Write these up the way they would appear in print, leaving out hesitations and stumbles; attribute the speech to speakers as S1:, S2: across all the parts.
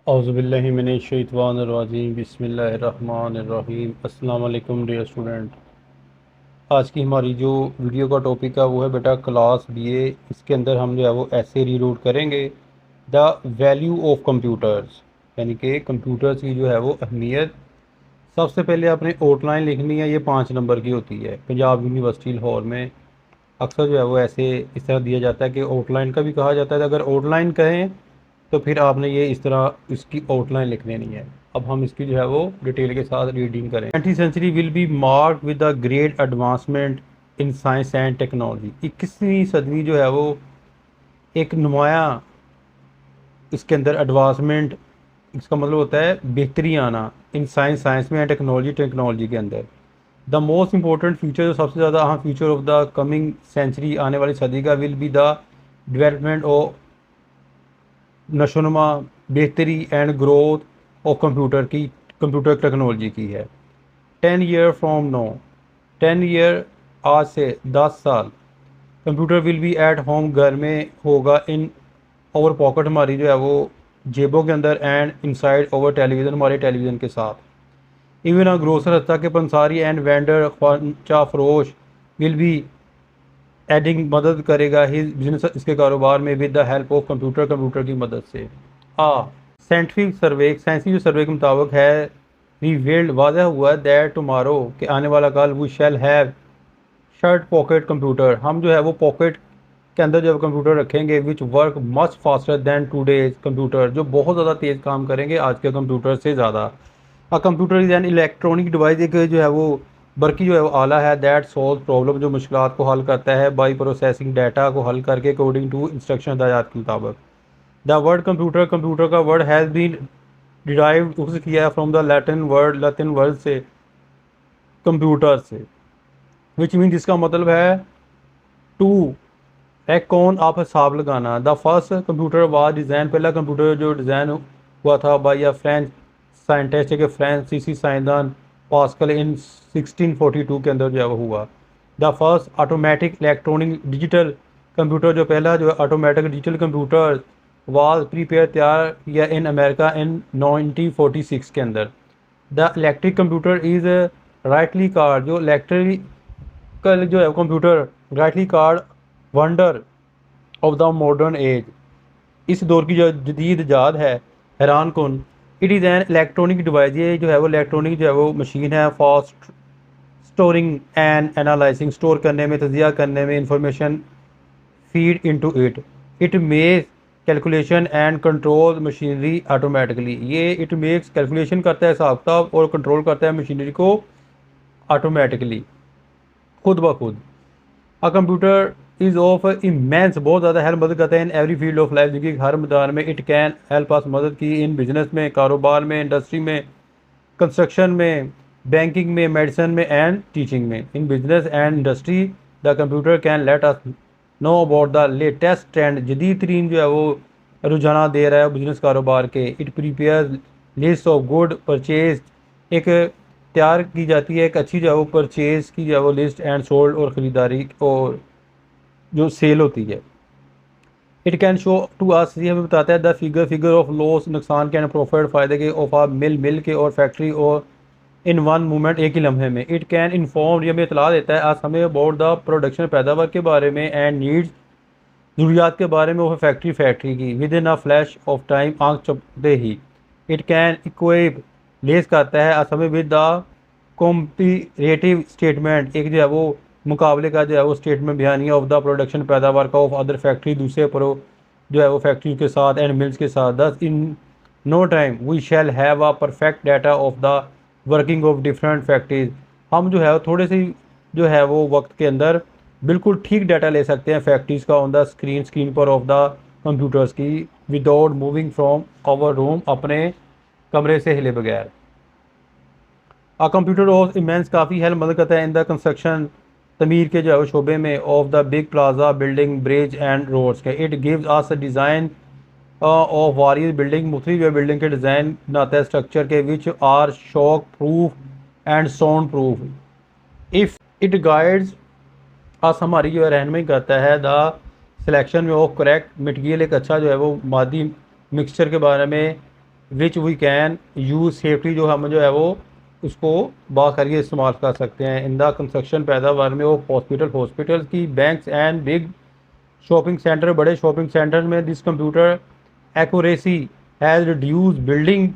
S1: औज़ुबिल्लाहिमिनश्शैतानिर्रजीम बिस्मिल्लाहिर्रहमानिर्रहीम। अस्सलाम वालेकुम डियर स्टूडेंट। आज की हमारी जो वीडियो का टॉपिक है वो है बेटा क्लास बीए। इसके अंदर हम जो है वो ऐसे रीड करेंगे द वैल्यू ऑफ कंप्यूटर्स, यानी कि कंप्यूटर्स की जो है वो अहमियत। सबसे पहले आपने आउटलाइन लिखनी है, ये 5 नंबर की होती है। पंजाब यूनिवर्सिटी लाहौर में अक्सर जो है वो ऐसे इस तरह दिया जाता है कि आउटलाइन का भी कहा जाता है। अगर आउटलाइन कहें तो फिर आपने ये इस तरह इसकी आउटलाइन लिख लेनी है। अब हम इसकी जो है वो डिटेल के साथ रीडिंग करें। 20th century will be marked with the great advancement in science and technology. 21वीं सदी जो है वो एक नुमाया इसके अंदर एडवांसमेंट, इसका मतलब होता है बेहतरी आना इन साइंस में एंड टेक्नोलॉजी के अंदर। द मोस्ट इंपॉर्टेंट फ्यूचर, जो सबसे ज़्यादा अहम future of the coming century, आने वाली सदी का, will be the development of नशोनुमा, बेहतरी and growth of computer technology की है। 10 ईयर फ्रॉम नो, 10 ईयर आज से 10 साल, computer will be at home, घर में होगा, इन ओवर पॉकेट, हमारी जो है वो जेबों के अंदर, एंड इनसाइड ओवर टेलीविज़न, हमारे टेलीविज़न के साथ। इवन अ ग्रोसर, हत्ता के पंसारी एंड वेंडर, ख्वांचा फरोश, विल बी एडिंग, मदद करेगा हिज बिजनेस, इसके कारोबार में, with the help of computer की मदद से। आ साइंटिफिक सर्वे, साइंसी जो सर्वे के मुताबिक है, रिवेल्ड, वाजह हुआ दैट टुमारो, के आने वाला कल, we shall have shirt pocket computer, हम जो है वो पॉकेट के अंदर जो कंप्यूटर रखेंगे, which work much faster than today's computer, जो बहुत ज़्यादा तेज़ काम करेंगे आज के कंप्यूटर से ज़्यादा। A computer is an electronic device, एक जो है वो बरकी जो है वो आला है, दैट सॉल्व प्रॉब्लम, जो मुश्किलात को हल करता है, बाई प्रोसेसिंग, डाटा को हल करके, अकॉर्डिंग टू इंस्ट्रक्शन, हदायत के मुताबिक। द वर्ड कंप्यूटर, कंप्यूटर का वर्ड हैज़ बीन डिराइव्ड, उसे किया है फ्रॉम द लैटिन वर्ड से, कंप्यूटर से, विच मीन, जिसका मतलब है टू, है कौन, आप हिसाब लगाना। The first computer was design, पहला कंप्यूटर जो डिज़ाइन हुआ था बाई अ फ्रेंच साइंटिस्ट, के फ्रांसीसी साइंसदान पास्कल, इन 1642 के अंदर जो है वो हुआ। The first automatic electronic digital computer, जो पहला जो है automatic digital computer, was prepare, तैयार किया, इन अमेरिका इन 1946 के अंदर। The electric computer is rightly card, जो इलेक्ट्रिकल जो है computer, rightly card wonder of the modern age, इस दौर की जो जदीद इजाद है, हैरान कन। It is an electronic device, ये जो है वो इलेक्ट्रॉनिक जो है वो मशीन है, fast storing and analysing, store करने में, तजिया करने में, information feed into it. It makes calculation and control machinery automatically, ये इट मेक्स कैलकुलेशन करता है, हिसाब किताब और कंट्रोल करता है मशीनरी को ऑटोमेटिकली, खुद ब खुद। A computer is of immense, बहुत ज़्यादा हेल्प मदद करता है, in every field of life, जिनकी हर मैदान में। इट कैन हेल्प अस, मदद की, इन बिजनेस में, कारोबार में, इंडस्ट्री में, कंस्ट्रक्शन में, बैंकिंग में, मेडिसिन में एंड टीचिंग में। In business and industry, the computer can let us know about the latest trend, जदीद तरीन जो है वो रुझाना दे रहा है बिजनेस कारोबार के। It prepare list of good purchase, एक तैयार की जाती है एक अच्छी जो है वो परचेज की जो है वो लिस्ट, एंड सोल्ड, और ख़रीदारी और जो सेल होती है। It can show to us, ये हमें बताता है द फिगर ऑफ लॉस, नुकसान के, एंड प्रॉफिट, फ़ायदे के, ऑफ आ मिल के, और फैक्ट्री, और इन वन मोमेंट, एक ही लम्हे में। इट कैन इन्फॉर्म, ये हमें इतला देता है अस, हमें अबाउट द प्रोडक्शन, पैदावार के बारे में, एंड नीड्स, ज़रूरियात के बारे में, वो फैक्ट्री की, with in a flash of time, आँख चपते ही। इट कैन इक्विप, लेस करता है अस हमें, विद द कॉम्परेटिव स्टेटमेंट, एक जो है वो मुकाबले का जो है वो स्टेटमेंट बयानिया, ऑफ द प्रोडक्शन, पैदावार का, ऑफ अदर फैक्ट्री, दूसरे प्रो जो है वो फैक्ट्री के साथ, एंड मिल्स के साथ। Thus in no time we shall have a perfect data of the working of different factories, हम जो है थोड़े से जो है वो वक्त के अंदर बिल्कुल ठीक डाटा ले सकते हैं फैक्ट्रीज़ का, ऑन द स्क्रीन पर ऑफ द कंप्यूटर्स की, without moving from our room, अपने कमरे से हिले बगैर। आ कंप्यूटर ऑफ इमेंस, काफ़ी हेल्प मदद करता है, इन द कंस्ट्रक्शन, तमीर के जो है वो शोबे में, of the big plaza building, bridge and roads के। It gives us design of various building, मुख्तलिफ बिल्डिंग के डिज़ाइन बनाता है, स्ट्रक्चर के, which are shock proof and sound proof. If it guides us, हमारी जो है रहनमई करता है, द सिलेक्शन में ऑफ करेक्ट मटेरियल, एक अच्छा जो है वो मादी मिक्सचर के बारे में, which we can use safety, जो हम जो है वो उसको बाखरिए इस्तेमाल कर सकते हैं इन द कंस्ट्रक्शन पैदावार में, वो हॉस्पिटल की, banks and big shopping centre, बड़े शॉपिंग सेंटर में। This computer accuracy has reduce building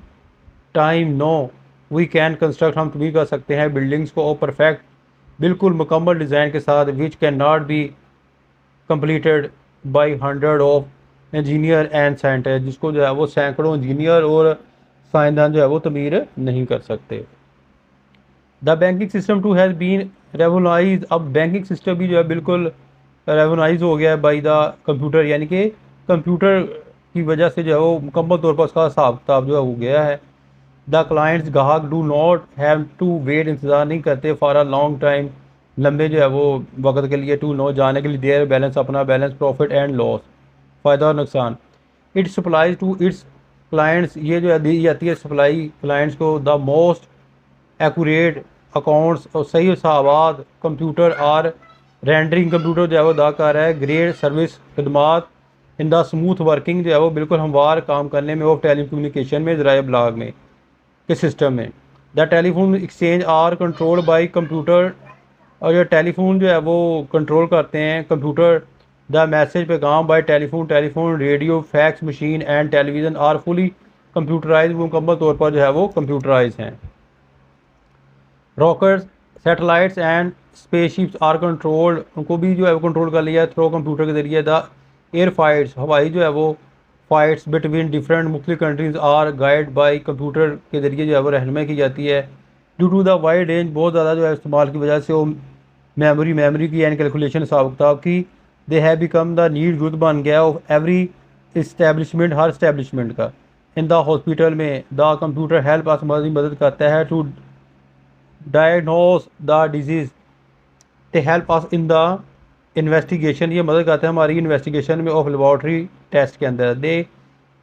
S1: time. No we can construct, हम भी कर सकते हैं बिल्डिंग्स को और परफेक्ट, बिल्कुल मुकम्मल डिज़ाइन के साथ, which can not be completed by hundred of engineer and scientist, जिसको जो है वो सैकड़ों इंजीनियर और साइंसदान जो है वो तमीर नहीं कर सकते। The banking system too has been revolutionised, अब बैंकिंग सिस्टम भी जो है बिल्कुल रेवोनाइज हो गया है बाई द कंप्यूटर, यानी कि कंप्यूटर की वजह से जो है वो मुकम्मल तौर पर उसका हिसाब किताब जो है हो गया है। द क्लाइंट्स, ग्राहक, do not have to wait, इंतज़ार नहीं करते फॉर अ लॉन्ग टाइम, लंबे जो है वो वक्त के लिए, टू नो जाने के लिए, देयर बैलेंस, अपना बैलेंस, प्रॉफिट एंड लॉस, फ़ायदा और नुकसान। It supplies to its clients, ये जो है दी जाती है सप्लाई क्लाइंट्स को, द मोस्ट एक्यूरेट अकाउंट्स, और सही हिसाबात कंप्यूटर आर रेंडरिंग, कंप्यूटर जो है वो अदा कर रहा है ग्रेड सर्विस खदमात इन द स्मूथ वर्किंग, जो है वो बिल्कुल हमवार काम करने में, ऑफ टेली कम्युनिकेशन में, ज़राए ब्लाग में के सिस्टम में। The telephone exchange are control by computer, और जो टेलीफोन जो है वो कंट्रोल करते हैं कंप्यूटर। द मैसेज पैगाम by telephone, radio, fax machine and television are fully computerise, वो मुकम्मल तौर पर जो है वो कंप्यूटराइज हैं। Rockets, satellites and spaceships are controlled, उनको भी जो है वो कंट्रोल कर लिया थ्रो कंप्यूटर के ज़रिए। द एयर फाइट्स, हवाई जो है वो फाइट्स बिटवीन डिफरेंट मुख्तलिफ countries are guide by computer के ज़रिए जो है वो रहनुमाई की जाती है। Due to the wide range, बहुत ज़्यादा जो है इस्तेमाल की वजह से वो मेमोरी की एंड कैलकुलेशन हिसाब किताब की, they have become the need, युद्ध बन गया ऑफ एवरी इस्टेब्लिशमेंट, हर इस्टेब्लिशमेंट का। इन द हॉस्पिटल में द कंप्यूटर हेल्प अस, मदद करता है to diagnose the disease, they help us in the investigation, ये मदद करते हैं हमारी इन्वेस्टिगेशन में, ऑफ लेबॉर्ट्री टेस्ट के अंदर। दे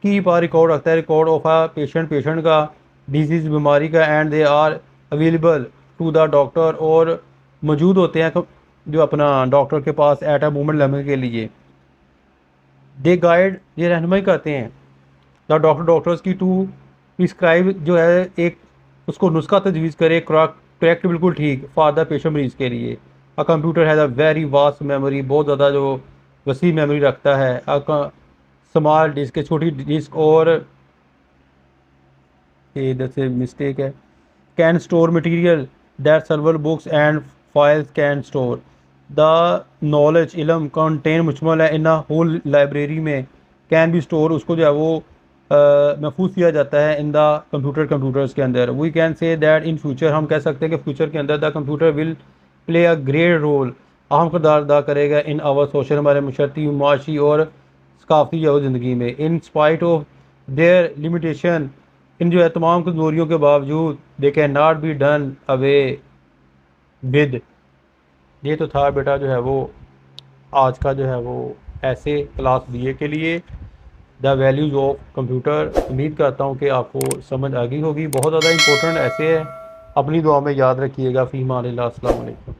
S1: कीप आ रिकॉर्ड, रखता है रिकॉर्ड ऑफ अ पेशेंट का, डिजीज़, बीमारी का, and they are available to the doctor, और मौजूद होते हैं जो अपना डॉक्टर के पास एट अ मोमेंट लेने के लिए। दे गाइड, ये रहनुमाई करते हैं द डॉक्टर्स की, टू प्रिस्क्राइब, जो है एक उसको नुस्खा तजवीज़ करे, करेक्ट, बिल्कुल ठीक, फॉर द पेशेंट, मरीज़ के लिए। A computer has a very vast memory, बहुत ज़्यादा जो वसी मेमोरी रखता है। स्मॉल डिस्क, छोटी डिस्क, और ये इधर से मिस्टेक है, can store material that server books and files can store the knowledge, इल्म, कंटेन, मुश्तमिल है इन होल लाइब्रेरी में, कैन बी स्टोर, उसको जो है वो महफूज किया जाता है इन द कंप्यूटर्स के अंदर। We can say that in future, हम कह सकते हैं कि फ्यूचर के अंदर the computer will play a great role, अहम किरदार अदा करेगा इन आवर सोशल, हमारे मशरती, माशी और सकाफती जो ज़िंदगी में। In spite of their limitation, इन जो है तमाम कमजोरियों के बावजूद, they can not be done away with. ये तो था बेटा जो है वो आज का जो है वो ऐसे क्लास बीए के लिए, द वैल्यूज़ ऑफ कंप्यूटर। उम्मीद करता हूँ कि आपको समझ आ गई होगी, बहुत ज़्यादा इंपॉर्टेंट ऐसे है, अपनी दुआ में याद रखिएगा। फ़ी मान अल्लाह, अस्सलाम वालेकुम।